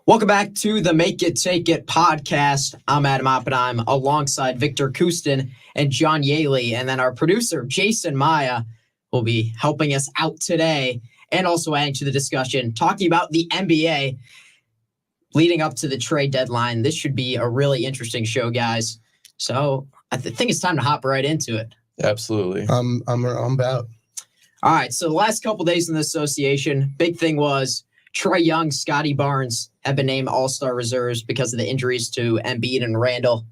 Welcome back to the Make It Take It podcast. I'm Adam Oppenheim alongside Victor Kustin and John Yaley. And then our producer, Jason Maya, will be helping us out today and also adding to the discussion, talking about the NBA leading up to the trade deadline. This should be a really interesting show, guys. So I think it's time to hop right into it. Absolutely. I'm about. All right. So the last couple days in the association, big thing was Trae Young, Scotty Barnes have been named All-Star reserves because of the injuries to Embiid and Randall.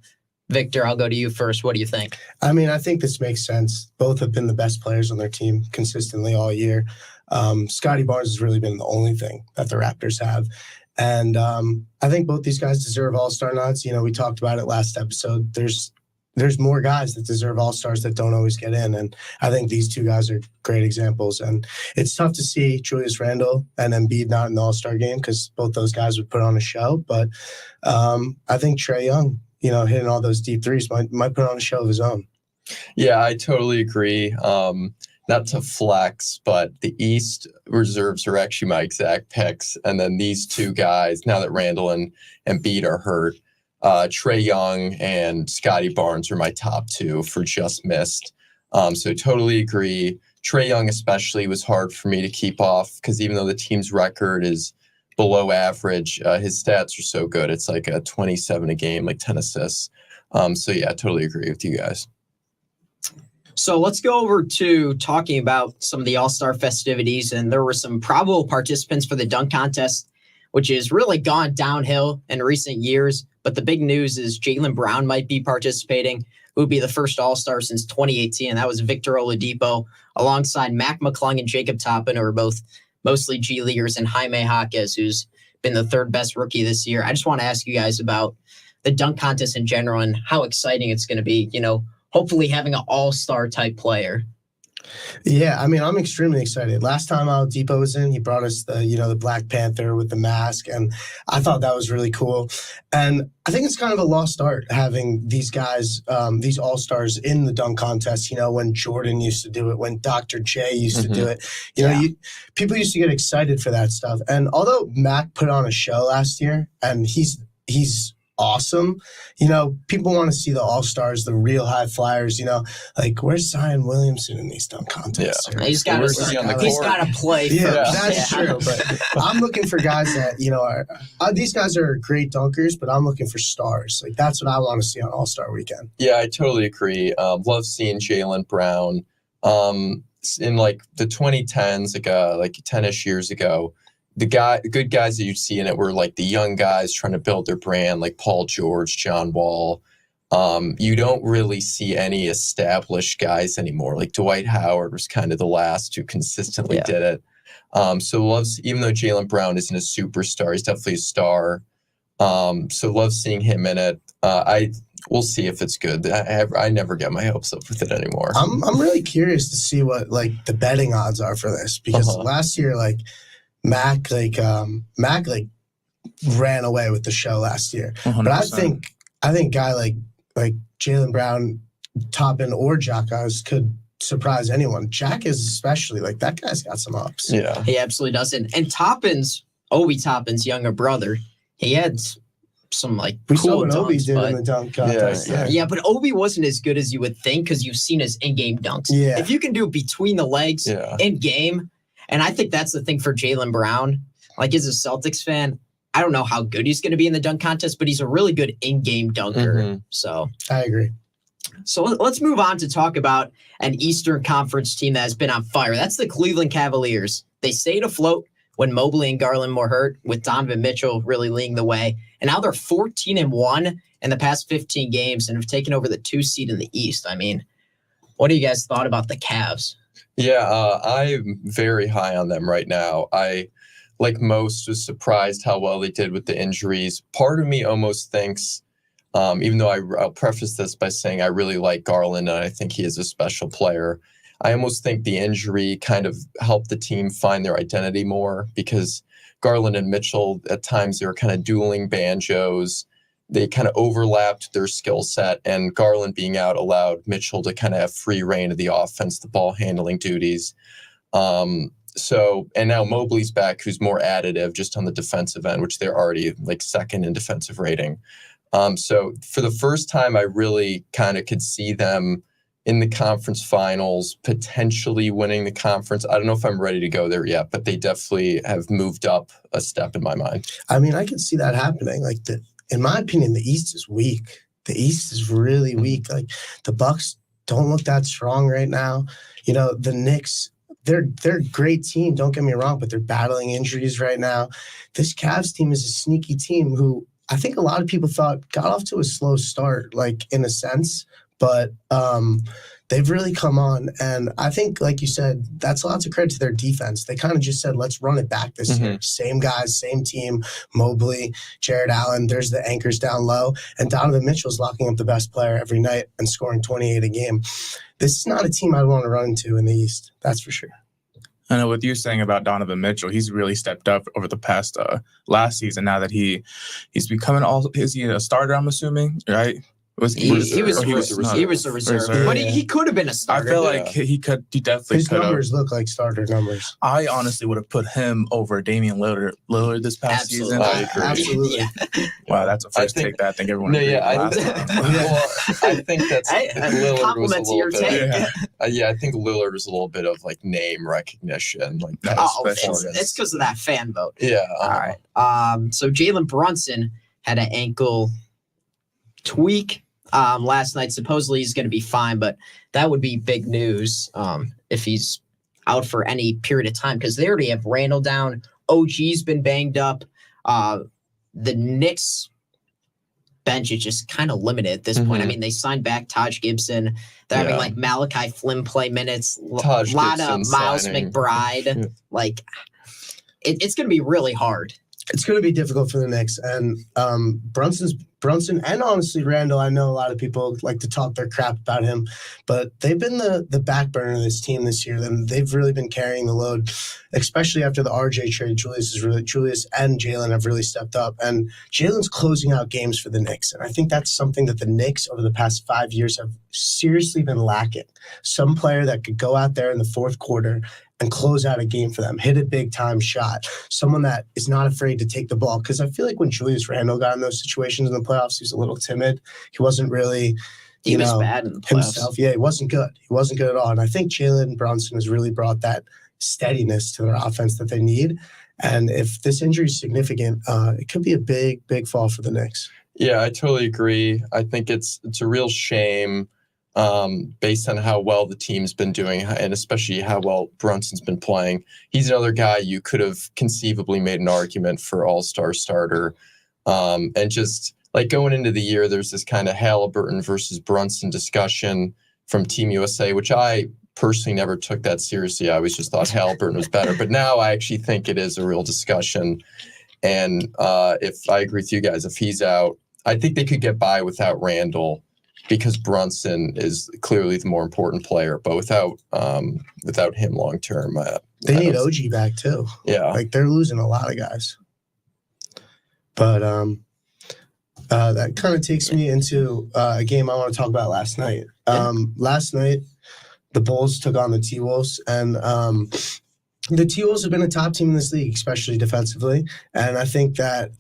Victor, I'll go to you first. What do you think? I mean, I think this makes sense. Both have been the best players on their team consistently all year. Scotty Barnes has really been the only thing that the Raptors have. And I think both these guys deserve All-Star nods. You know, we talked about it last episode. There's more guys that deserve All-Stars that don't always get in. And I think these two guys are great examples. And it's tough to see Julius Randle and Embiid not in the All-Star game because both those guys would put on a show. But I think Trae Young, hitting all those deep threes might put on a show of his own. Yeah, I totally agree. Not to flex, but the East reserves are actually my exact picks. And then these two guys, now that Randle and Embiid are hurt, Trae Young and Scotty Barnes are my top two for just missed. So totally agree. Trae Young especially was hard for me to keep off because even though the team's record is below average, his stats are so good. It's like a 27 a game, like 10 assists. So yeah, I totally agree with you guys. So let's go over to talking about some of the All-Star festivities. And there were some probable participants for the dunk contest, which has really gone downhill in recent years. But the big news is Jaylen Brown might be participating, who would be the first All-Star since 2018. And that was Victor Oladipo alongside Mac McClung and Jacob Toppin, who are both mostly G Leaguers, and Jaime Jaquez, who's been the third best rookie this year. I just want to ask you guys about the dunk contest in general and how exciting it's going to be, hopefully having an all-star type player. Yeah, I mean, I'm extremely excited. Last time Oladipo was in, he brought us the Black Panther with the mask, and I thought that was really cool. And I think it's kind of a lost art having these guys, these all-stars in the dunk contest, when Jordan used to do it, when Dr. J used to do it. People used to get excited for that stuff. And although Mac put on a show last year, and he's awesome, people want to see the all-stars, the real high flyers, like where's Zion Williamson in these dunk contests? Yeah. He's got to play first. Yeah, that's true. But I'm looking for guys that, these guys are great dunkers, but I'm looking for stars. Like that's what I want to see on All-Star Weekend. Yeah, I totally agree. Love seeing Jaylen Brown. In like the 2010s, like 10-ish years ago, the good guys that you'd see in it were like the young guys trying to build their brand, like Paul George, John Wall. You don't really see any established guys anymore. Like Dwight Howard was kind of the last who consistently did it. So even though Jaylen Brown isn't a superstar, he's definitely a star. So love seeing him in it. We'll see if it's good. I never get my hopes up with it anymore. I'm really curious to see what like the betting odds are for this because last year, like Mac ran away with the show last year. 100%. But I think guy like Jaylen Brown, Toppin, or Jaquez could surprise anyone. Jaquez especially, like that guy's got some ups. Yeah, he absolutely does. And Obi Toppin's younger brother, he had some like we cool saw what dunks, Obi did in the dunk contest. Yeah, but Obi wasn't as good as you would think because you've seen his in-game dunks. Yeah. If you can do it between the legs in game. And I think that's the thing for Jaylen Brown. Like, as a Celtics fan, I don't know how good he's going to be in the dunk contest, but he's a really good in-game dunker. Mm-hmm. So I agree. So let's move on to talk about an Eastern Conference team that has been on fire. That's the Cleveland Cavaliers. They stayed afloat when Mobley and Garland were hurt, with Donovan Mitchell really leading the way. And now they're 14-1 in the past 15 games and have taken over the 2 seed in the East. I mean, what do you guys thought about the Cavs? Yeah, I'm very high on them right now. I, like most, was surprised how well they did with the injuries. Part of me almost thinks, even though I'll preface this by saying I really like Garland and I think he is a special player, I almost think the injury kind of helped the team find their identity more because Garland and Mitchell, at times, they were kind of dueling banjos. They kind of overlapped their skill set, and Garland being out allowed Mitchell to kind of have free reign of the offense, the ball handling duties. So, and now Mobley's back, who's more additive just on the defensive end, which they're already like second in defensive rating. So for the first time, I really kind of could see them in the conference finals, potentially winning the conference. I don't know if I'm ready to go there yet, but they definitely have moved up a step in my mind. I mean, I can see that happening. Like, in my opinion, the East is weak. The East is really weak. Like, the Bucks don't look that strong right now. You know, the Knicks, they're a great team, don't get me wrong, but they're battling injuries right now. This Cavs team is a sneaky team who I think a lot of people thought got off to a slow start, like, in a sense. But they've really come on. And I think, like you said, that's lots of credit to their defense. They kind of just said, let's run it back this year. Same guys, same team, Mobley, Jared Allen. There's the anchors down low. And Donovan Mitchell's locking up the best player every night and scoring 28 a game. This is not a team I'd want to run into in the East. That's for sure. I know what you're saying about Donovan Mitchell, he's really stepped up over the past last season. Now that he's becoming is he a starter, I'm assuming, right? He was a reserve, but he could have been a starter. I feel like he definitely His could have. numbers look like starter numbers. I honestly would have put him over Damian Lillard this past season. I agree. Absolutely. Yeah. Wow, that's a first take that I think everyone agreed last time. I think that's Lillard was a compliment to your little bit. take. Yeah, I think Lillard was a little bit of like name recognition, like It's because of that fan vote. Yeah. All right. So Jalen Brunson had an ankle tweak last night. Supposedly he's going to be fine, but that would be big news if he's out for any period of time, because they already have Randall down. OG's been banged up. The Knicks bench is just kind of limited at this point. I mean, they signed back Taj Gibson. They're having like Malachi Flynn play minutes. A lot of Miles McBride. Like, it's going to be really hard. It's going to be difficult for the Knicks. And Brunson and honestly Randall, I know a lot of people like to talk their crap about him, but they've been the back burner of this team this year. And they've really been carrying the load, especially after the RJ trade. Julius and Jalen have really stepped up. And Jalen's closing out games for the Knicks. And I think that's something that the Knicks over the past 5 years have seriously been lacking. Some player that could go out there in the fourth quarter and close out a game for them, hit a big-time shot, someone that is not afraid to take the ball. Because I feel like when Julius Randle got in those situations in the playoffs, he was a little timid. He wasn't really, He was bad in the playoffs. himself. Yeah, he wasn't good. He wasn't good at all. And I think Jalen Brunson has really brought that steadiness to their offense that they need. And if this injury is significant, it could be a big, big fall for the Knicks. Yeah, I totally agree. I think it's a real shame based on how well the team's been doing and especially how well Brunson's been playing. He's another guy you could have conceivably made an argument for all-star starter. And just like going into the year, there's this kind of Halliburton versus Brunson discussion from Team USA, which I personally never took that seriously. I always just thought Halliburton was better. But now I actually think it is a real discussion. And if I agree with you guys, if he's out, I think they could get by without Randall, because Brunson is clearly the more important player, but without him long term. They need OG back too. Yeah. Like they're losing a lot of guys. But that kind of takes me into a game I want to talk about last night. Last night, the Bulls took on the T-Wolves, and the T-Wolves have been a top team in this league, especially defensively. And I think that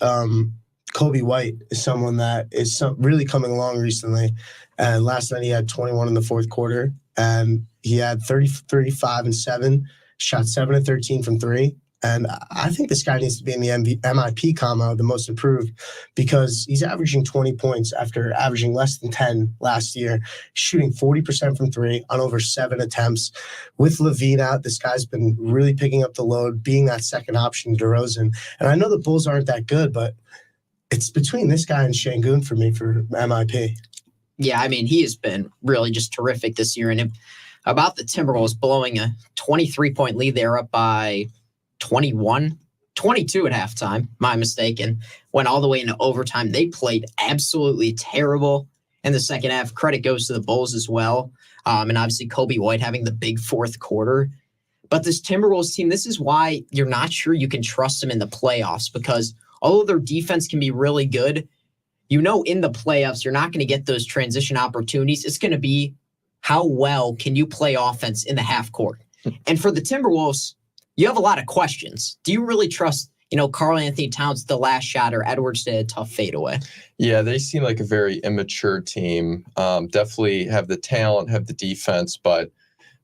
Kobe White is someone that is really coming along recently. And last night he had 21 in the fourth quarter, and he had 35 and 7, shot 7 of 13 from 3. And I think this guy needs to be in the MIP combo, the most improved, because he's averaging 20 points after averaging less than 10 last year, shooting 40% from 3 on over 7 attempts. With LaVine out, this guy's been really picking up the load, being that second option to DeRozan. And I know the Bulls aren't that good, but it's between this guy and Şengün for me for MIP. Yeah, I mean, he has been really just terrific this year. And about the Timberwolves blowing a 23-point lead, they're up by 22 at halftime, my mistake, and went all the way into overtime. They played absolutely terrible in the second half. Credit goes to the Bulls as well. And obviously Kobe White having the big fourth quarter. But this Timberwolves team, this is why you're not sure you can trust them in the playoffs, because although their defense can be really good, you know in the playoffs you're not going to get those transition opportunities. It's going to be how well can you play offense in the half court. And for the Timberwolves, you have a lot of questions. Do you really trust, Karl Anthony Towns, the last shot, or Edwards did a tough fadeaway? Yeah, they seem like a very immature team. Definitely have the talent, have the defense, but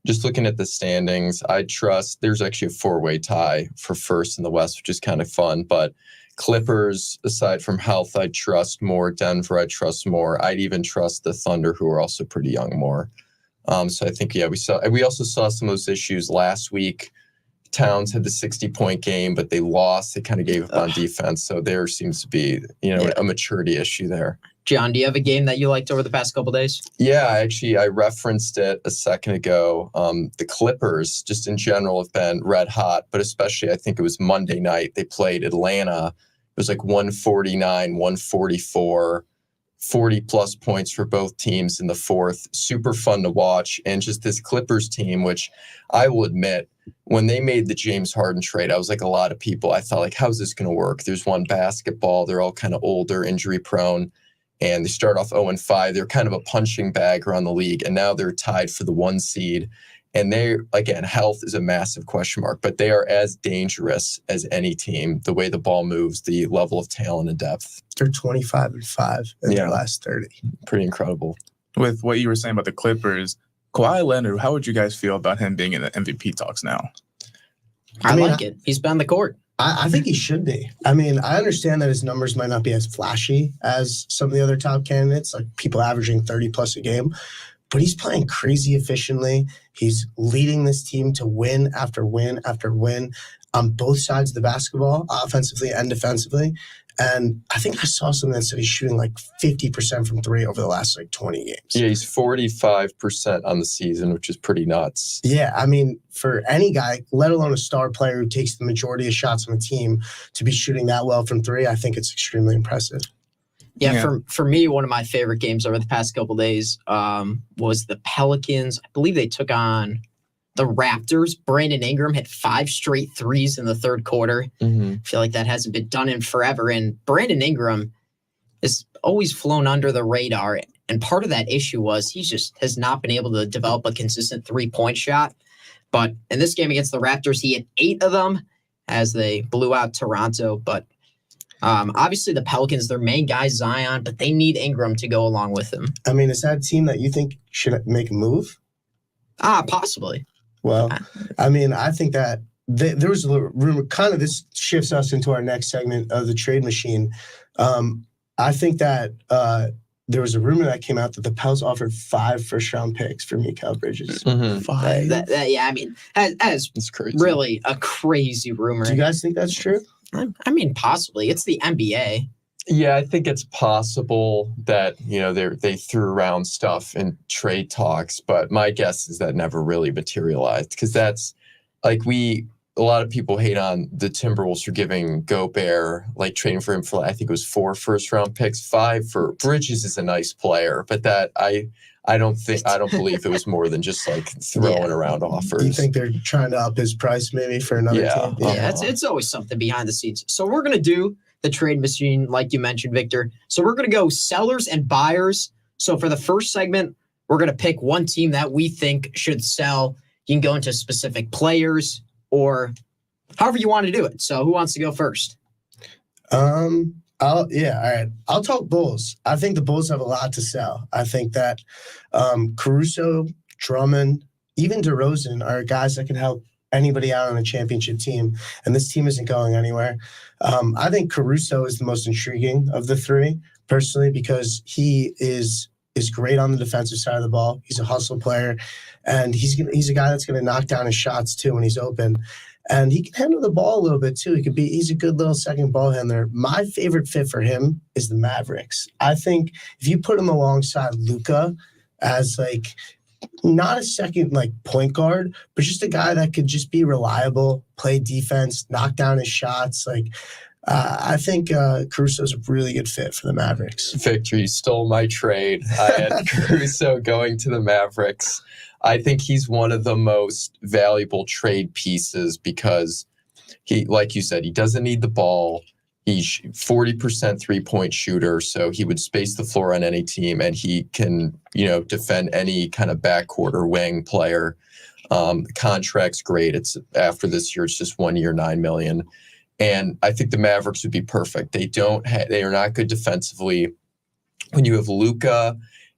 just looking at the standings, I trust there's actually a 4-way tie for first in the West, which is kind of fun. But Clippers, aside from health, I trust more. Denver, I trust more. I'd even trust the Thunder, who are also pretty young, more. So I think, we also saw some of those issues last week. Towns had the 60-point game, but they lost. They kind of gave up on defense. So there seems to be, a maturity issue there. John, do you have a game that you liked over the past couple days? Yeah, I referenced it a second ago. The Clippers, just in general, have been red hot, but especially I think it was Monday night. They played Atlanta. It was like 149, 144. 40-plus points for both teams in the fourth. Super fun to watch. And just this Clippers team, which I will admit, when they made the James Harden trade, I was like a lot of people. I thought, how's this going to work? There's one basketball. They're all kind of older, injury-prone. And they start off 0-5. They're kind of a punching bag around the league. And now they're tied for the 1 seed. And again, health is a massive question mark, but they are as dangerous as any team, the way the ball moves, the level of talent and depth. They're 25-5 in their last 30. Pretty incredible. With what you were saying about the Clippers, Kawhi Leonard, how would you guys feel about him being in the MVP talks now? I like it. He's been on the court. I think he should be. I mean, I understand that his numbers might not be as flashy as some of the other top candidates, like people averaging 30-plus a game. But he's playing crazy efficiently. He's leading this team to win after win after win on both sides of the basketball, offensively and defensively. And I think I saw something that said he's shooting like 50% from three over the last 20 games. Yeah, he's 45% on the season, which is pretty nuts. Yeah, I mean, for any guy, let alone a star player who takes the majority of shots on the team, to be shooting that well from three, I think it's extremely impressive. Yeah, for me, one of my favorite games over the past couple of days was the Pelicans. I believe they took on the Raptors. Brandon Ingram hit 5 straight threes in the third quarter. Mm-hmm. I feel like that hasn't been done in forever. And Brandon Ingram has always flown under the radar. And part of that issue was he just has not been able to develop a consistent 3-point shot. But in this game against the Raptors, he had 8 of them as they blew out Toronto. But obviously the Pelicans, their main guy Zion, but they need Ingram to go along with him. I mean, is that a team that you think should make a move? Possibly. Well, I mean, I think that there was a rumor, kind of this shifts us into our next segment of the trade machine. I think that there was a rumor that came out that the Pels offered 5 first-round picks for Mikal Bridges. Mm-hmm. 5? I mean, that's crazy. Really a crazy rumor. Do you guys think that's true? I mean, possibly. It's the NBA. Yeah, I think it's possible that, they threw around stuff in trade talks, but my guess is that never really materialized, because that's like a lot of people hate on the Timberwolves for giving Gobert, trading for him for, I think it was 4 first-round picks. 5 for Bridges is a nice player, but that I don't believe it was more than just throwing around offers. You think they're trying to up his price maybe for another team? Yeah, it's always something behind the scenes. So we're going to do the trade machine, like you mentioned, Victor. So we're going to go sellers and buyers. So for the first segment, we're going to pick one team that we think should sell. You can go into specific players or however you want to do it. So who wants to go first? All right. I'll talk Bulls. I think the Bulls have a lot to sell. I think that Caruso, Drummond, even DeRozan are guys that can help anybody out on a championship team, and this team isn't going anywhere. I think Caruso is the most intriguing of the 3, personally, because he is great on the defensive side of the ball. He's a hustle player, and he's a guy that's going to knock down his shots too when he's open. And he can handle the ball a little bit too. He's a good little second ball handler. My favorite fit for him is the Mavericks. I think if you put him alongside Luka as not a second point guard, but just a guy that could just be reliable, play defense, knock down his shots. I think Caruso's a really good fit for the Mavericks. Victor, you stole my trade. I had Caruso going to the Mavericks. I think he's one of the most valuable trade pieces because he, like you said, he doesn't need the ball. He's 40% 3-point shooter, so he would space the floor on any team, and he can, defend any kind of backcourt or wing player. The contract's great. It's after this year, it's just 1 year, $9 million. And I think the Mavericks would be perfect. They are not good defensively. When you have Luka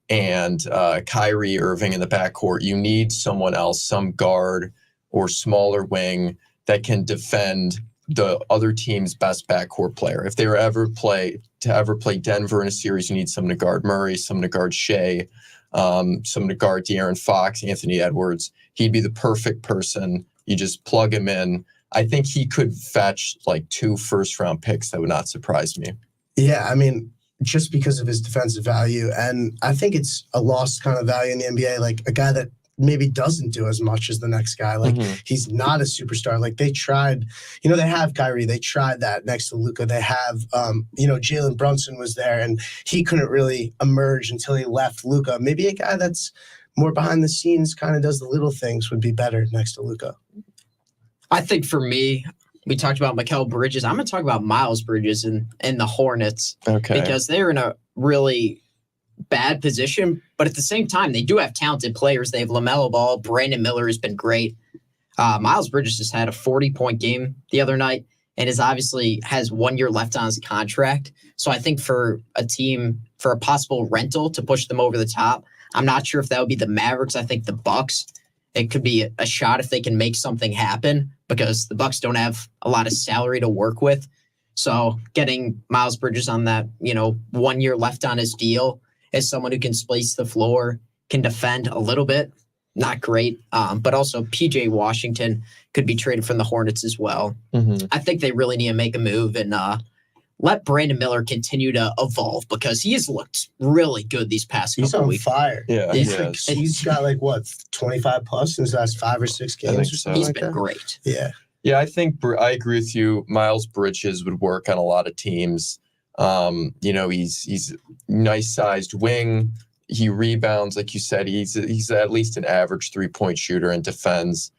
and Kyrie Irving in the backcourt, you need someone else, some guard or smaller wing that can defend the other team's best backcourt player. If they were ever play Denver in a series, you need someone to guard Murray, someone to guard Shea, someone to guard De'Aaron Fox, Anthony Edwards. He'd be the perfect person. You just plug him in. I think he could fetch like 2 first-round picks. That would not surprise me. Yeah, I mean, just because of his defensive value. And I think it's a lost kind of value in the NBA, like a guy that maybe doesn't do as much as the next guy. Like he's not a superstar. Like they tried, they have Kyrie. They tried that next to Luka. They have, Jalen Brunson was there and he couldn't really emerge until he left Luka. Maybe a guy that's more behind the scenes, kind of does the little things would be better next to Luka. I think for me, we talked about Mikal Bridges. I'm going to talk about Miles Bridges and the Hornets. Okay. Because they're in a really bad position, but at the same time, they do have talented players. They have LaMelo Ball. Brandon Miller has been great. Miles Bridges just had a 40-point game the other night and obviously has 1 year left on his contract. So I think for a team, for a possible rental to push them over the top, I'm not sure if that would be the Mavericks. I think the Bucks, it could be a shot if they can make something happen because the Bucks don't have a lot of salary to work with. So getting Miles Bridges on that, 1 year left on his deal as someone who can space the floor, can defend a little bit, not great. But also PJ Washington could be traded from the Hornets as well. I think they really need to make a move and let Brandon Miller continue to evolve because he has looked really good these past couple weeks. He's on fire. Yeah, He's got 25 plus in his last 5 or 6 games. I think or so. something He's like been that. great. Yeah. Yeah, I think I agree with you. Miles Bridges would work on a lot of teams. He's nice-sized wing. He rebounds, like you said. He's at least an average 3-point shooter and defends.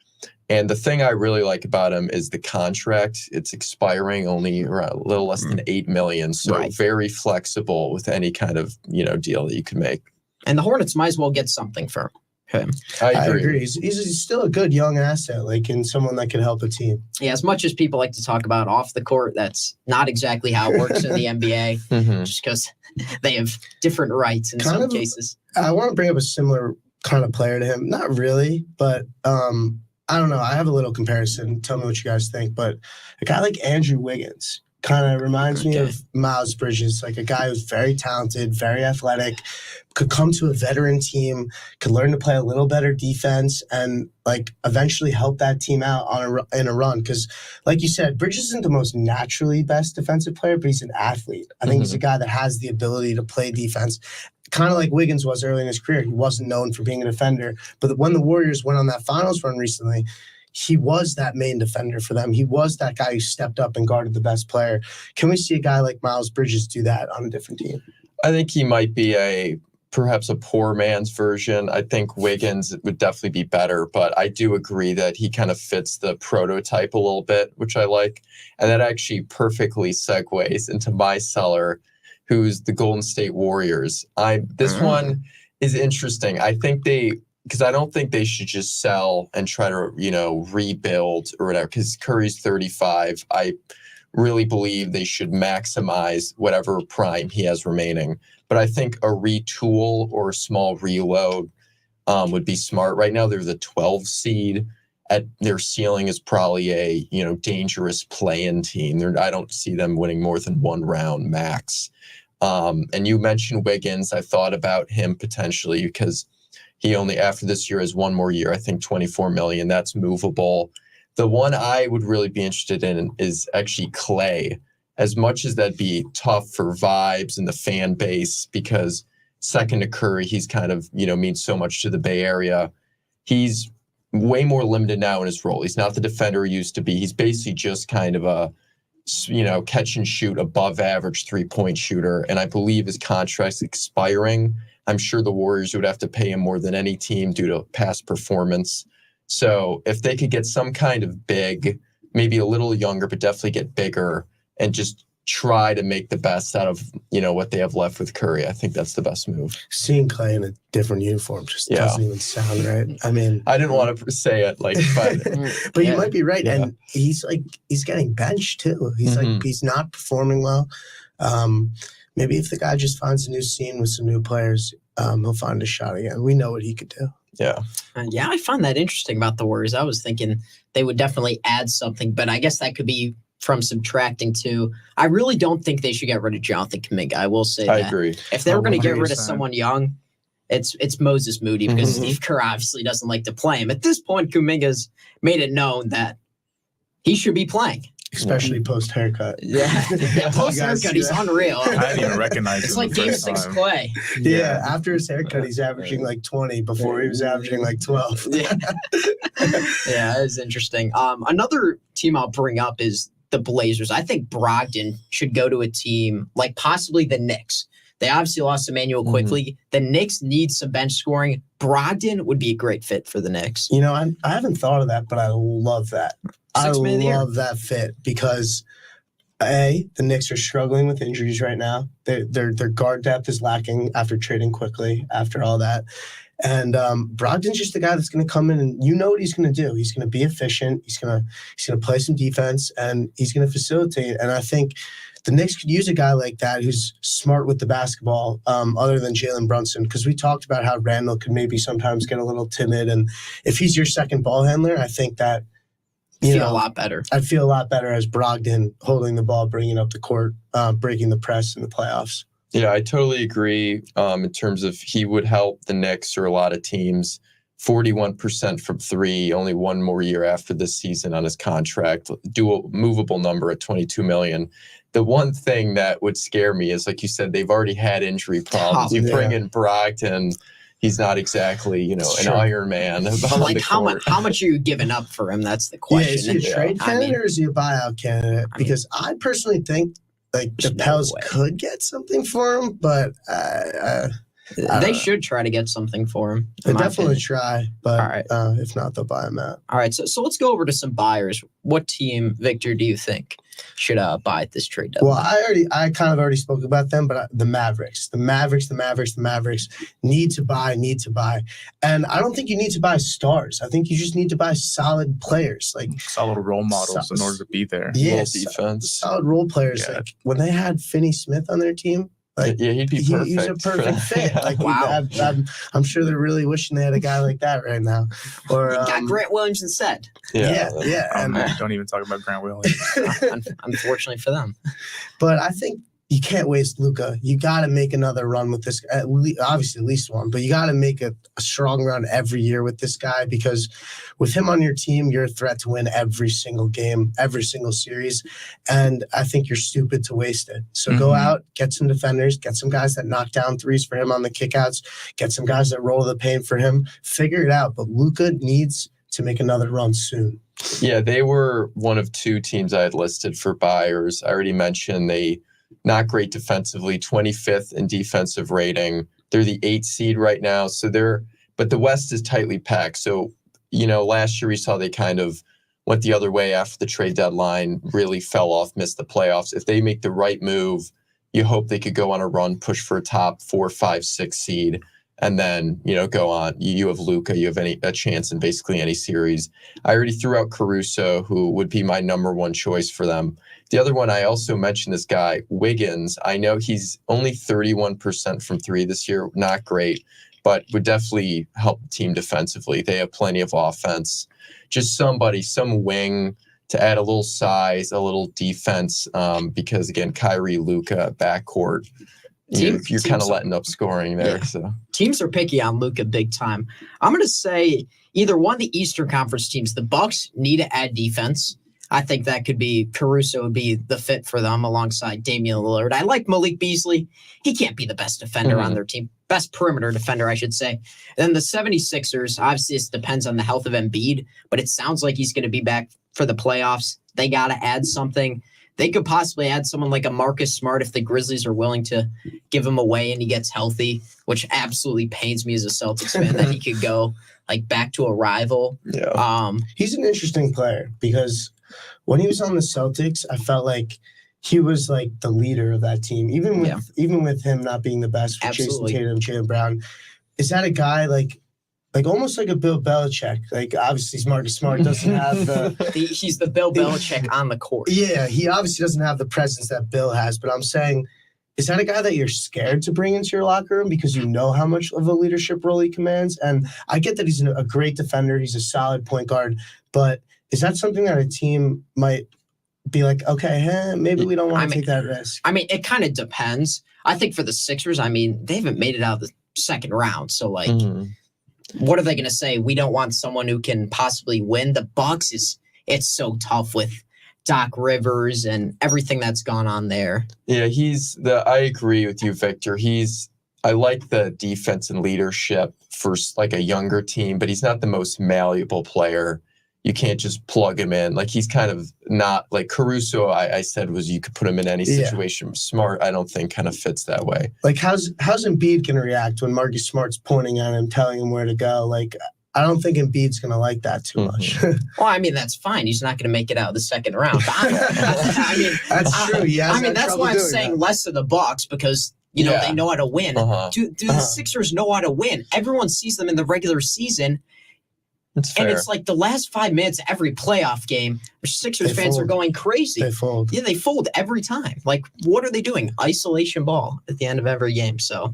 And the thing I really like about him is the contract. It's expiring only around a little less than $8 million, so very flexible with any kind of deal that you can make. And the Hornets might as well get something for him. I I agree. agree. He's still a good young asset, and someone that can help a team. Yeah, as much as people like to talk about off the court, that's not exactly how it works in the NBA, just because they have different rights in some cases. I want to bring up a similar kind of player to him. Not really, but I don't know. I have a little comparison. Tell me what you guys think. But a guy like Andrew Wiggins kind of reminds me of Miles Bridges, like a guy who's very talented, very athletic, could come to a veteran team, could learn to play a little better defense, and eventually help that team out in a run. Because, like you said, Bridges isn't the most naturally best defensive player, but he's an athlete. I think he's a guy that has the ability to play defense. Kind of like Wiggins was early in his career. He wasn't known for being a defender. But when the Warriors went on that finals run recently, he was that main defender for them. He was that guy who stepped up and guarded the best player. Can we see a guy like Miles Bridges do that on a different team? I think he might be perhaps a poor man's version. I think Wiggins would definitely be better, but I do agree that he kind of fits the prototype a little bit, which I like. And that actually perfectly segues into my seller, who's the Golden State Warriors. This one is interesting. I think because I don't think they should just sell and try to, rebuild or whatever, because Curry's 35. I really believe they should maximize whatever prime he has remaining. But I think a retool or a small reload would be smart. Right now, they're the 12 seed. At their ceiling is probably a, dangerous play-in team. I don't see them winning more than 1 round max. And you mentioned Wiggins. I thought about him potentially because he only, after this year, has 1 more year. I think $24 million. That's movable. The one I would really be interested in is actually Clay. As much as that'd be tough for vibes and the fan base, because second to Curry, he's kind of, means so much to the Bay Area. He's way more limited now in his role. He's not the defender he used to be. He's basically just kind of a, catch and shoot above average 3-point shooter. And I believe his contract's expiring. I'm sure the Warriors would have to pay him more than any team due to past performance. So if they could get some kind of big, maybe a little younger, but definitely get bigger and just try to make the best out of, what they have left with Curry. I think that's the best move. Seeing Clay in a different uniform just Yeah. doesn't even sound right. I mean, I didn't want to say it but but Yeah. you might be right. Yeah. And he's getting benched too. He's Mhm. he's not performing well. Maybe if the guy just finds a new scene with some new players, he'll find a shot again. We know what he could do. yeah. Yeah, I find that interesting about the Warriors. I was thinking they would definitely add something, but I guess that could be from subtracting too. I really don't think they should get rid of Jonathan Kuminga. I will say I that. agree. If they were going to get rid of 100%. someone young, it's Moses Moody because Mhm. Steve Kerr obviously doesn't like to play him. At this point, Kuminga's made it known that he should be playing. Especially post haircut. Yeah, post You guys haircut, see he's that? unreal. I didn't even recognize It's him like the Game first 6 time. Clay. Yeah, after his haircut, he's averaging like 20. Before he was averaging like 12. Yeah, yeah, it's interesting. Another team I'll bring up is the Blazers. I think Brogdon should go to a team like possibly the Knicks. They obviously lost Emmanuel quickly. The Knicks need some bench scoring. Brogdon would be a great fit for the Knicks. You know, I haven't thought of that, but I love that. I Six-man of the year. love that fit because the Knicks are struggling with injuries right now. Their guard depth is lacking after trading quickly, after all that. And Brogdon's just the guy that's going to come in and you know what he's going to do. He's going to be efficient. He's going to play some defense and he's going to facilitate. And I think the Knicks could use a guy like that who's smart with the basketball, other than Jalen Brunson, because we talked about how Randall could maybe sometimes get a little timid. And if he's your second ball handler, I think that Feel a lot better. I'd feel a lot better as Brogdon holding the ball, bringing up the court, breaking the press in the playoffs. Yeah, I totally agree in terms of he would help the Knicks or a lot of teams. 41% from three, only one more year after this season on his contract, dual movable number at $22 million. The one thing that would scare me is, like you said, they've already had injury problems. You bring in Brogdon, he's not exactly, an Sure. Iron Man. But like, how much are you giving up for him? That's the Yeah, question. is he a Yeah. trade I candidate mean- or is he a buyout candidate? I mean- Because I personally think the There's no Pels way. could get something for him, but They should try to get something for him. they in my definitely opinion. try. But All right. if not, they'll buy him out. All right, so let's go over to some buyers. What team, Victor, do you think should buy at this trade deadline? Well, I kind of already spoke about them, but the Mavericks need to buy. And I don't think you need to buy stars. I think you just need to buy solid players. Like, Solid role models in order to be there. yes, defense. solid role players. Yeah. Like when they had Finney Smith on their team, like Yeah, he'd be perfect. he's a for perfect that. fit. Like, Wow. I'm sure they're really wishing they had a guy like that right now. Or You got Grant Williams instead, yeah. Oh, And, man, don't even talk about Grant Williams. unfortunately for them. but I think you can't waste Luka. You got to make another run with this. Obviously, at least one, but you got to make a strong run every year with this guy because with him on your team, you're a threat to win every single game, every single series. And I think you're stupid to waste it. So go Mhm. out, get some defenders, get some guys that knock down threes for him on the kickouts, get some guys that roll the paint for him. Figure it out. But Luka needs to make another run soon. Yeah, they were one of two teams I had listed for buyers. I already mentioned they not great defensively, 25th in defensive rating. They're the 8th seed right now. But the West is tightly packed. So, last year we saw they kind of went the other way after the trade deadline, really fell off, missed the playoffs. If they make the right move, you hope they could go on a run, push for a top 4, 5, 6 seed. And then, go on. You have Luka. You have a chance in basically any series. I already threw out Caruso, who would be my number one choice for them. The other one, I also mentioned this guy, Wiggins. I know he's only 31% from three this year. Not great, but would definitely help the team defensively. They have plenty of offense. Just some wing to add a little size, a little defense, because, again, Kyrie, Luka, backcourt. You're kind of letting up scoring there. Yeah. So Teams are picky on Luka big time. I'm going to say either one of the Eastern Conference teams, the Bucks need to add defense. I think that could be Caruso would be the fit for them alongside Damian Lillard. I like Malik Beasley. He can't be the best defender on their team. Best perimeter defender, I should say. And then the 76ers, obviously this depends on the health of Embiid, but it sounds like he's going to be back for the playoffs. They got to add something. They could possibly add someone like a Marcus Smart if the Grizzlies are willing to give him away and he gets healthy, which absolutely pains me as a Celtics fan that he could go like back to a rival. yeah, He's an interesting player because when he was on the Celtics, I felt like he was like the leader of that team, even with him not being the best for Absolutely. Jason Tatum, Jaylen Brown. Is that a guy like almost like a Bill Belichick? Like obviously Marcus Smart doesn't have the He's the Bill Belichick on the court. yeah, he obviously doesn't have the presence that Bill has, but I'm saying, is that a guy that you're scared to bring into your locker room because you know how much of a leadership role he commands? And I get that he's a great defender, he's a solid point guard, but is that something that a team might be like, okay, maybe we don't want to take that risk? I mean, it kind of depends. I think for the Sixers, I mean, they haven't made it out of the second round. So, like, what are they going to say? We don't want someone who can possibly win. The Bucks it's so tough with Doc Rivers and everything that's gone on there. Yeah, I agree with you, Victor. I like the defense and leadership for like a younger team, but he's not the most malleable player. You can't just plug him in. Like, he's kind of not like Caruso. I said was you could put him in any situation. Smart, I don't think kind of fits that way. Like, how's Embiid going to react when Marcus Smart's pointing at him, telling him where to go? Like, I don't think Embiid's going to like that too much. Well, I mean, that's fine. He's not going to make it out of the second round. I mean, that's true. That's why I'm saying less of the Bucks because they know how to win. Do the Sixers know how to win? Everyone sees them in the regular season. That's fair. And it's like the last 5 minutes of every playoff game, Sixers fans are going crazy. They fold. Yeah, they fold every time. Like, what are they doing? Isolation ball at the end of every game. So,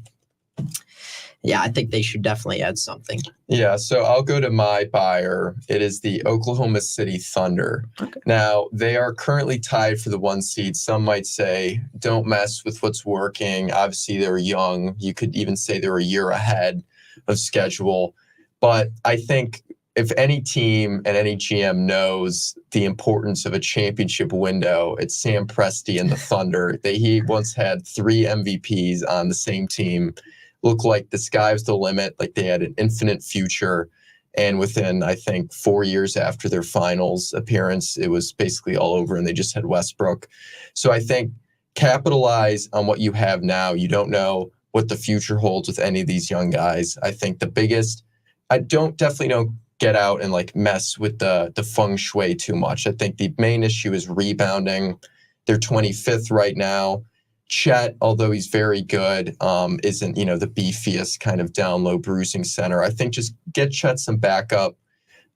yeah, I think they should definitely add something. Yeah, so I'll go to my buyer. It is the Oklahoma City Thunder. Okay. Now, they are currently tied for the 1 seed. Some might say, don't mess with what's working. Obviously, they're young. You could even say they're a year ahead of schedule. But I think if any team and any GM knows the importance of a championship window, it's Sam Presti and the Thunder. He once had 3 MVPs on the same team. Looked like the sky was the limit, like they had an infinite future. And within, I think, 4 years after their finals appearance, it was basically all over and they just had Westbrook. So I think capitalize on what you have now. You don't know what the future holds with any of these young guys. I think definitely don't get out and like mess with the feng shui too much. I think the main issue is rebounding. They're 25th right now. Chet, although he's very good, isn't, the beefiest kind of down low bruising center. I think just get Chet some backup.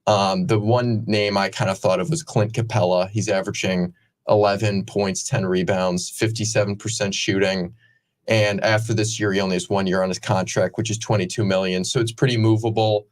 The one name I kind of thought of was Clint Capella. He's averaging 11 points, 10 rebounds, 57% shooting. And after this year, he only has 1 year on his contract, which is $22 million. So it's pretty movable.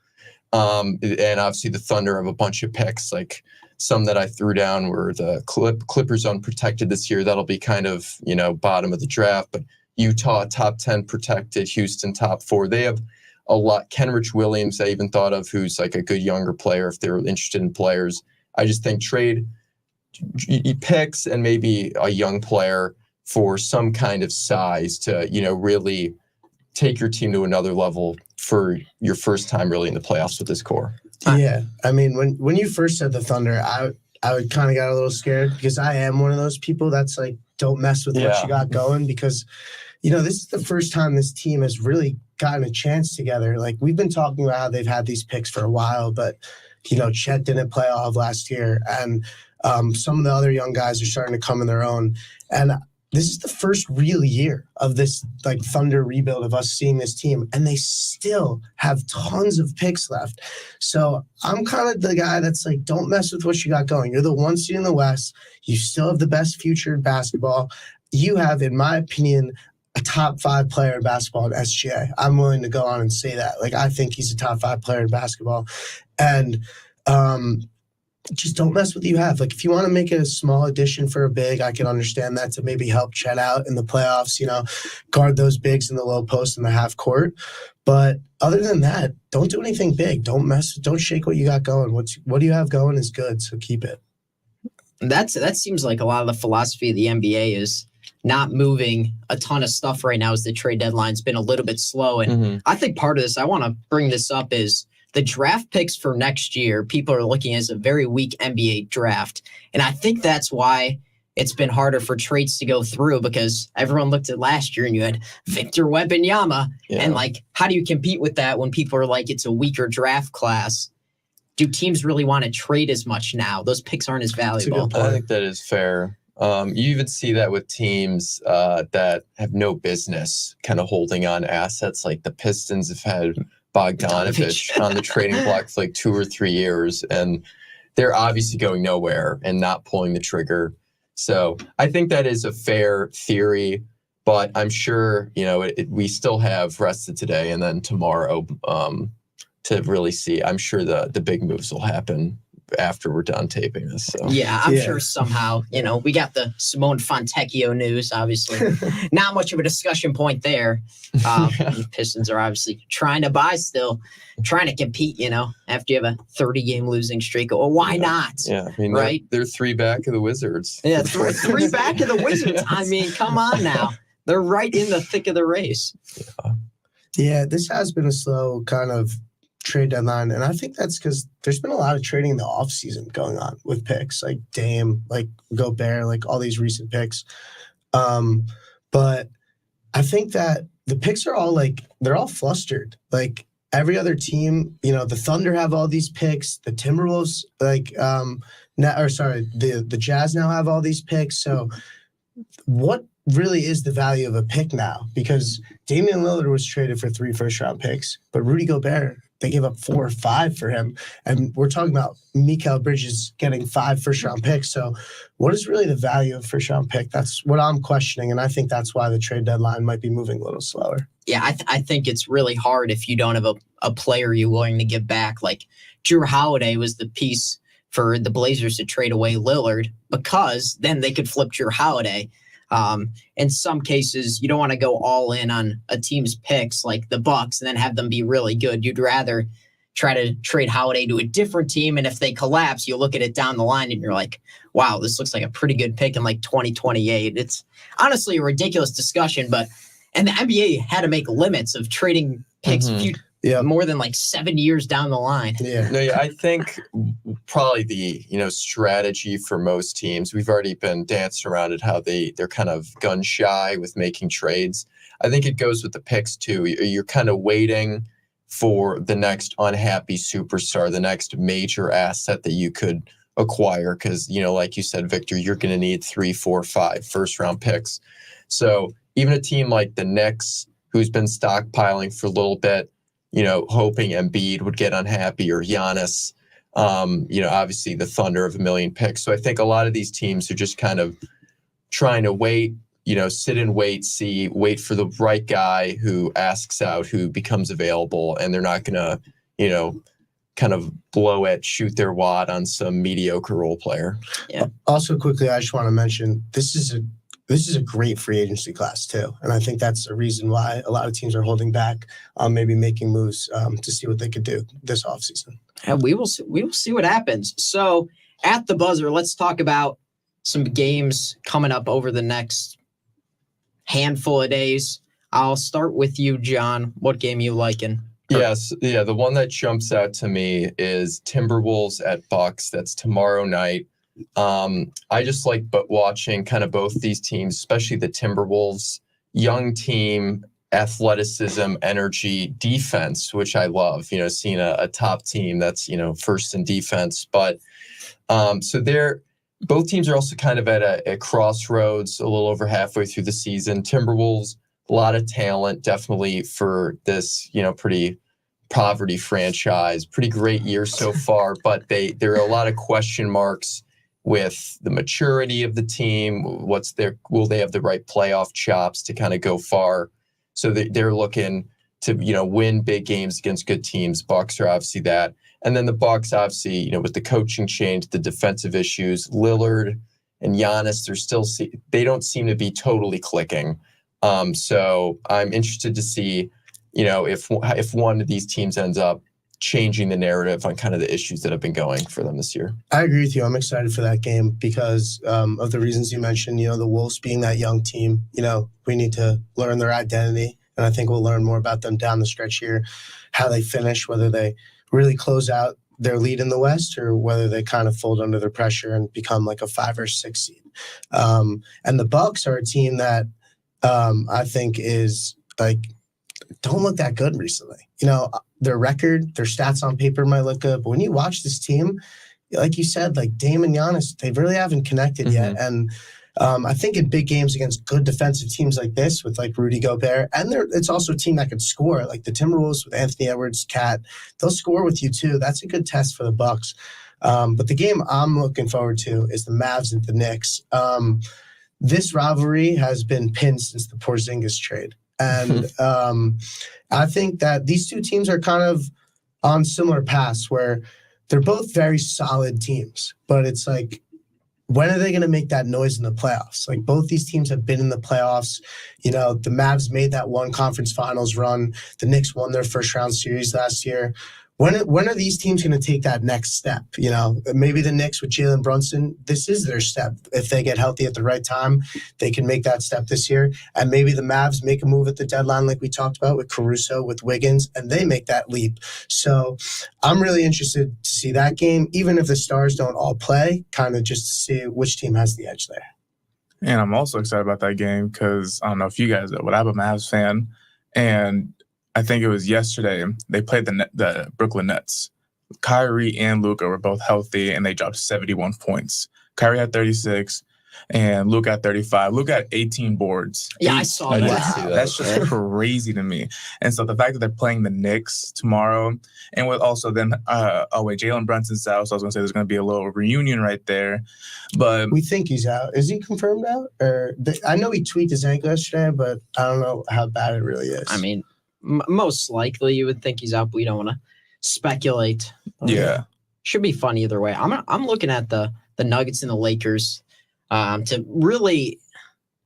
And obviously the Thunder have a bunch of picks, like some that I threw down were the Clippers unprotected this year. That'll be kind of, bottom of the draft, but Utah top 10 protected, Houston top 4. They have a lot. Kenrich Williams, I even thought of, who's like a good younger player if they're interested in players. I just think trade picks and maybe a young player for some kind of size to, really take your team to another level for your first time really in the playoffs with this core. Yeah. I mean, when you first said the Thunder, I would kind of got a little scared because I am one of those people that's like, don't mess with what you got going because, this is the first time this team has really gotten a chance together. Like we've been talking about how they've had these picks for a while, but, Chet didn't play all of last year and some of the other young guys are starting to come in their own. And this is the first real year of this like Thunder rebuild of us seeing this team, and they still have tons of picks left. So I'm kind of the guy that's like, don't mess with what you got going. You're the 1 seed in the West. You still have the best future in basketball. You have, in my opinion, a top 5 player in basketball at SGA. I'm willing to go on and say that. Like, I think he's a top 5 player in basketball. And, just don't mess with what you have. Like, if you want to make a small addition for a big, I can understand that to maybe help Chet out in the playoffs, guard those bigs in the low post in the half court. But other than that, don't do anything big. Don't shake what you got going. What you have going is good, so keep it. That seems like a lot of the philosophy of the NBA is not moving a ton of stuff right now as the trade deadline's been a little bit slow. And I think part of this, I want to bring this up, is the draft picks for next year, people are looking as a very weak NBA draft. And I think that's why it's been harder for trades to go through because everyone looked at last year and you had Victor Wembanyama. Yeah. And like, how do you compete with that when people are like, it's a weaker draft class? Do teams really want to trade as much now? Those picks aren't as valuable. I think that is fair. You even see that with teams that have no business kind of holding on assets. Like the Pistons have had Bogdanovich on the trading block for like 2 or 3 years, and they're obviously going nowhere and not pulling the trigger. So I think that is a fair theory, but I'm sure, we still have rest of today and then tomorrow to really see. I'm sure the big moves will happen after we're done taping this. So. Yeah, I'm sure somehow, we got the Simone Fontecchio news, obviously. Not much of a discussion point there. The Pistons are obviously trying to buy still, trying to compete, after you have a 30-game losing streak. Well, why not? Yeah, I mean, right? They're 3 back of the Wizards. Yeah, three back of the Wizards. I mean, come on now. They're right in the thick of the race. Yeah, this has been a slow kind of trade deadline, and I think that's because there's been a lot of trading in the offseason going on with picks like Dame, like Gobert, like all these recent picks. But I think that the picks are all they're all flustered. Like every other team, the Thunder have all these picks, the Timberwolves, the Jazz now have all these picks. So what really is the value of a pick now? Because Damian Lillard was traded for 3 first-round picks, but Rudy Gobert, they gave up 4 or 5 for him. And we're talking about Mikal Bridges getting 5 first-round picks. So what is really the value of first-round pick? That's what I'm questioning, and I think that's why the trade deadline might be moving a little slower. Yeah, I think it's really hard if you don't have a player you're willing to give back. Like Drew Holiday was the piece for the Blazers to trade away Lillard because then they could flip Drew Holiday. In some cases, you don't want to go all in on a team's picks like the Bucks and then have them be really good. You'd rather try to trade Holiday to a different team, and if they collapse, you look at it down the line and you're like, wow, this looks like a pretty good pick in like 2028. It's honestly a ridiculous discussion, and the NBA had to make limits of trading picks more than 7 years down the line. Yeah. I think probably the strategy for most teams, we've already been dancing around it, how they're kind of gun shy with making trades. I think it goes with the picks too. You're kind of waiting for the next unhappy superstar, the next major asset that you could acquire, because like you said, Victor, you're going to need 3, 4, 5 first-round picks. So even a team like the Knicks, who's been stockpiling for a little bit, hoping Embiid would get unhappy, or Giannis, obviously the Thunder of a million picks. So I think a lot of these teams are just kind of trying to wait, sit and wait for the right guy who asks out, who becomes available, and they're not going to, kind of shoot their wad on some mediocre role player. Yeah. Also, quickly, I just want to mention this is a great free agency class too, and I think that's a reason why a lot of teams are holding back on maybe making moves to see what they could do this offseason. And we will see what happens. So at the buzzer, let's talk about some games coming up over the next handful of days. I'll start with you, John. What game you liking? Yes, yeah. The one that jumps out to me is Timberwolves at Bucks. That's tomorrow night. I just like watching kind of both these teams, especially the Timberwolves, young team, athleticism, energy, defense, which I love, seeing a top team that's, first in defense. But so both teams are also kind of at a crossroads a little over halfway through the season. Timberwolves, a lot of talent, definitely for this, pretty poverty franchise, pretty great year so far, but there are a lot of question marks with the maturity of the team. Will they have the right playoff chops to kind of go far? So they're looking to, win big games against good teams. Bucks are obviously that. And then the Bucks, obviously, with the coaching change, the defensive issues, Lillard and Giannis, they don't seem to be totally clicking. So I'm interested to see, if one of these teams ends up changing the narrative on kind of the issues that have been going for them this year. I agree with you. I'm excited for that game because of the reasons you mentioned, the Wolves being that young team, we need to learn their identity. And I think we'll learn more about them down the stretch here, how they finish, whether they really close out their lead in the West or whether they kind of fold under the pressure and become like a 5 or 6 seed. And the Bucks are a team that I think is don't look that good recently. Their record, their stats on paper might look good, but when you watch this team, like you said, Dame and Giannis, they really haven't connected yet. And I think in big games against good defensive teams like this, with like Rudy Gobert, and it's also a team that can score, like the Timberwolves with Anthony Edwards, Cat. They'll score with you too. That's a good test for the Bucks. But the game I'm looking forward to is the Mavs and the Knicks. This rivalry has been pinned since the Porzingis trade, and I think that these two teams are kind of on similar paths where they're both very solid teams, but it's like, when are they going to make that noise in the playoffs? Like, both these teams have been in the playoffs. You know, the Mavs made that one conference finals run. The Knicks won their first round series last year. When are these teams going to take that next step? You know, maybe the Knicks with Jalen Brunson, this is their step. If they get healthy at the right time, they can make that step this year. And maybe the Mavs make a move at the deadline like we talked about with Caruso, with Wiggins, and they make that leap. So I'm really interested to see that game, even if the stars don't all play, kind of just to see which team has the edge there. And I'm also excited about that game because I don't know if you guys know, but I'm a Mavs fan, and I think it was yesterday, they played the Brooklyn Nets. Kyrie and Luka were both healthy, and they dropped 71 points. Kyrie had 36, and Luka had 35. Luka had 18 boards. Yeah, I saw I that. did see that. That's just crazy to me. And so the fact that they're playing the Knicks tomorrow, and with also then, Jalen Brunson's out, so I was going to say there's going to be a little reunion right there. But We think he's out. Is he confirmed out? I know he tweaked his ankle yesterday, but I don't know how bad it really is. I mean, most likely you would think he's out, but we don't want to speculate. yeah. Should be fun either way. I'm looking at the Nuggets and the Lakers to really,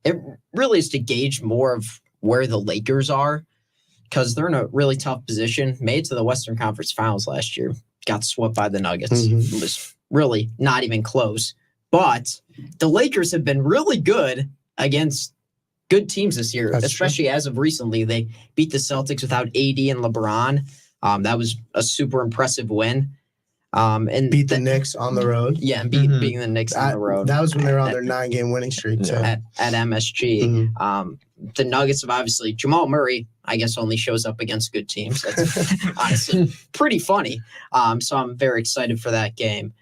it really is to gauge more of where the Lakers are, because they're in a really tough position. Made it to the Western Conference Finals last year, got swept by the Nuggets. Mhm. It was really not even close. But the Lakers have been really good against good teams this year, That's especially as of recently. They beat the Celtics without AD and LeBron. That was a super impressive win. And beat the Knicks on the road. yeah, and Mhm. beating the Knicks on the road That was when they were on their 9-game winning streak, too. Yeah. at MSG. Mhm. The Nuggets have obviously, Jamal Murray, I guess, only shows up against good teams. That's honestly pretty funny. So I'm very excited for that game.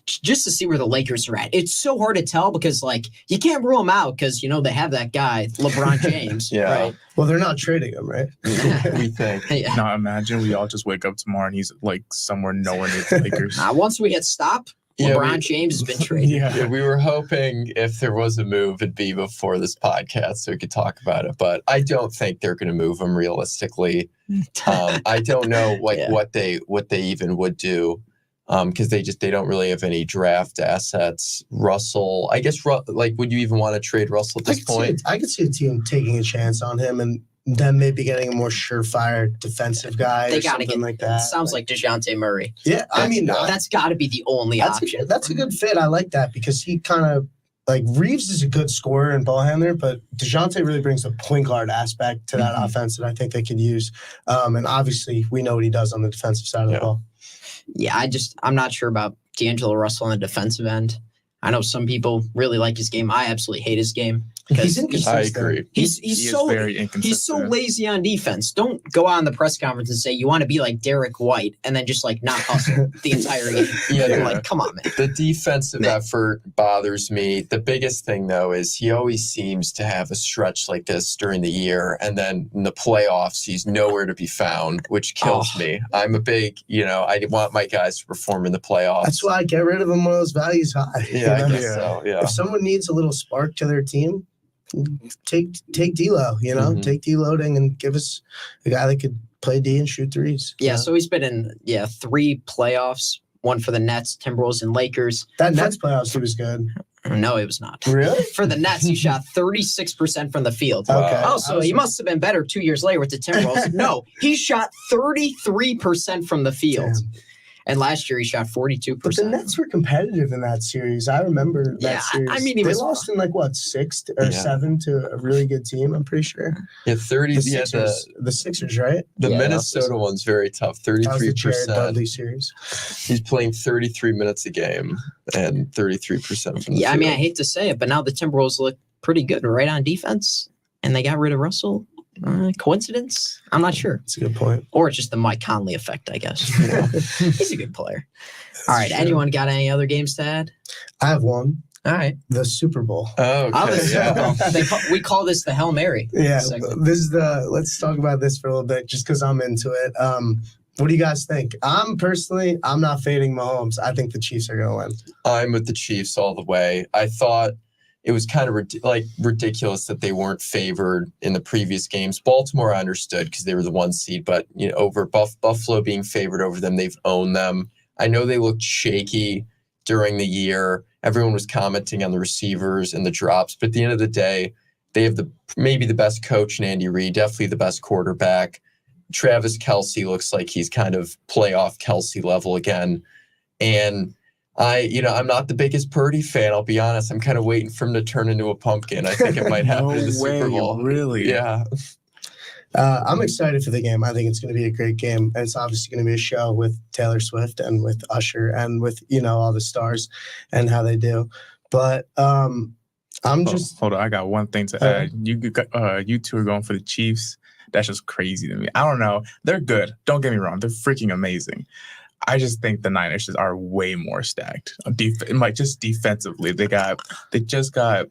Just to see where the Lakers are at. It's so hard to tell because, like, you can't rule them out because, you know, they have that guy, LeBron James, Yeah. right? Well, they're not trading him, right? We think. Yeah. Now imagine we all just wake up tomorrow and he's like somewhere nowhere near the Lakers. Once we hit stop, Yeah, LeBron James has been traded. Yeah, we were hoping if there was a move, it'd be before this podcast so we could talk about it. But I don't think they're going to move him realistically. I don't know Yeah. what they even would do because they don't really have any draft assets. Russell, I guess, would you even want to trade Russell at this point? I could see a team taking a chance on him and then maybe getting a more surefire defensive guy They or got to something get, like that. sounds like DeJounte Murray. Yeah, I mean, That's got to be the only option. that's a good fit. I like that because he kind of, like, Reeves is a good scorer and ball handler, but DeJounte really brings a point guard aspect to that offense that I think they could use. And obviously, we know what he does on the defensive side of the ball. Yeah, I'm not sure about D'Angelo Russell on the defensive end. I know some people really like his game. I absolutely hate his game because He's inconsistent. I agree. He he's is so very inconsistent. he's so lazy on defense. Don't go out in the press conference and say you want to be like Derek White and then just like not hustle the entire game. Yeah, You're yeah. like, come on, man. The defensive Man. effort bothers me. The biggest thing, though, is he always seems to have a stretch like this during the year. And then in the playoffs, he's nowhere to be found, which kills Oh. me. I'm a big, I want my guys to perform in the playoffs. That's why I get rid of him when those values high. Yeah, I You know? guess so. Yeah. If someone needs a little spark to their team, take D'Lo, Mhm. take D-loading and give us a guy that could play D and shoot threes. Yeah, so he's been in 3 playoffs, one for the Nets, Timberwolves, and Lakers. That Nets playoffs, he was good. No, it was not. Really? For the Nets, he shot 36% from the field. Okay. Oh, so he must have been better 2 years later with the Timberwolves. No, he shot 33% from the field. Damn. And last year he shot 42%. But the Nets were competitive in that series. I remember that Yeah, series. I mean, he they was- lost in 6 or Yeah. 7 to a really good team. I'm pretty sure. Yeah, 30. The Yeah, Sixers, the Sixers, right? the Yeah, Minnesota one's very tough. That was the Jared 33%. Dudley series. He's playing 33 minutes a game and 33% from the Yeah, I mean, I field. hate to say it, but now the Timberwolves look pretty good right on defense, and they got rid of Russell. Coincidence? I'm not sure. That's a good point. Or it's just the Mike Conley effect, I guess. He's a good player. All right, True. anyone got any other games to add? I have one. All right. The Super Bowl. Oh, I okay. was, Yeah. we call this the Hail Mary. Yeah, segment. let's talk about this for a little bit, just because I'm into it. What do you guys think? I'm not fading Mahomes. I think the Chiefs are going to win. I'm with the Chiefs all the way. I thought it was kind of ridiculous that they weren't favored in the previous games. Baltimore, I understood because they were the 1 seed, but over Buffalo being favored over them, they've owned them. I know they looked shaky during the year. Everyone was commenting on the receivers and the drops, but at the end of the day, they have maybe the best coach in Andy Reid, definitely the best quarterback. Travis Kelce looks like he's kind of playoff Kelce level again. And I'm not the biggest Purdy fan, I'll be honest. I'm kind of waiting for him to turn into a pumpkin. I think it might happen in the Super Bowl. Really? Yeah. I'm excited for the game. I think it's going to be a great game. And it's obviously going to be a show with Taylor Swift and with Usher and with, all the stars and how they do. But I'm just... Hold on. I got one thing to add. You two are going for the Chiefs. That's just crazy to me. I don't know. They're good. Don't get me wrong. They're freaking amazing. I just think the Niners are way more stacked. Just defensively. They just got,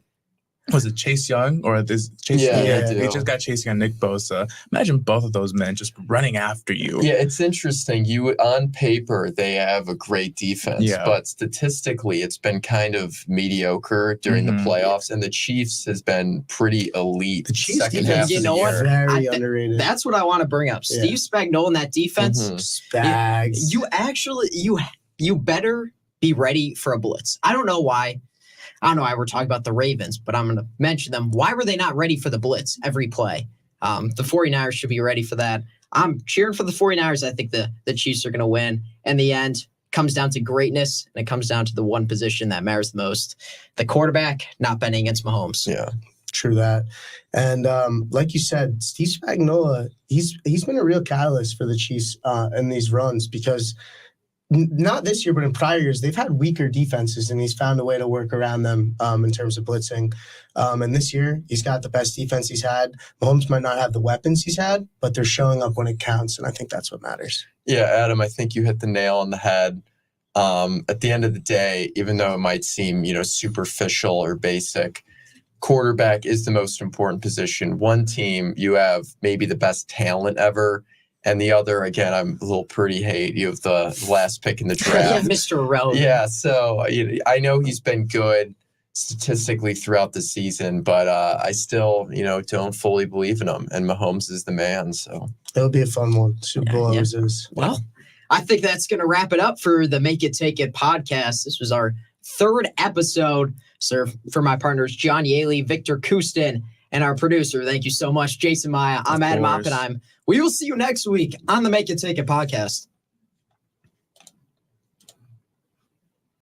was it Chase Young or this Chase? Yeah, They just got Chase Young, Nick Bosa. Imagine both of those men just running after you. Yeah, it's interesting. On paper, they have a great defense, but statistically, it's been kind of mediocre during the playoffs, and the Chiefs has been pretty elite. The Chiefs second defense half you of know the what? year. very underrated. That's what I want to bring up. Steve Spagnuolo and that defense. Spags. You better be ready for a blitz. I don't know why we're talking about the Ravens, but I'm going to mention them. Why were they not ready for the blitz every play? The 49ers should be ready for that. I'm cheering for the 49ers. I think the Chiefs are going to win. In the end, it comes down to greatness, and it comes down to the one position that matters the most. The quarterback not betting against Mahomes. Yeah. True that. And like you said, Steve Spagnuolo, he's been a real catalyst for the Chiefs in these runs because not this year, but in prior years, they've had weaker defenses, and he's found a way to work around them in terms of blitzing. And this year, he's got the best defense he's had. Mahomes might not have the weapons he's had, but they're showing up when it counts, and I think that's what matters. Yeah, Adam, I think you hit the nail on the head. At the end of the day, even though it might seem, superficial or basic, quarterback is the most important position. One team, you have maybe the best talent ever. And the other, again, I'm a little pretty hate. You have the last pick in the draft. Mr. Irrelevant. Yeah, so I know he's been good statistically throughout the season, but I still, don't fully believe in him. And Mahomes is the man. So It'll be a fun one. Super Bowl always is. Well, I think that's going to wrap it up for the Make It Take It podcast. This was our 3rd episode. So for my partners, John Yaley, Victor Kustin, and our producer, thank you so much, Jason Maya. I'm Adam Oppenheim. We will see you next week on the Make It Take It podcast.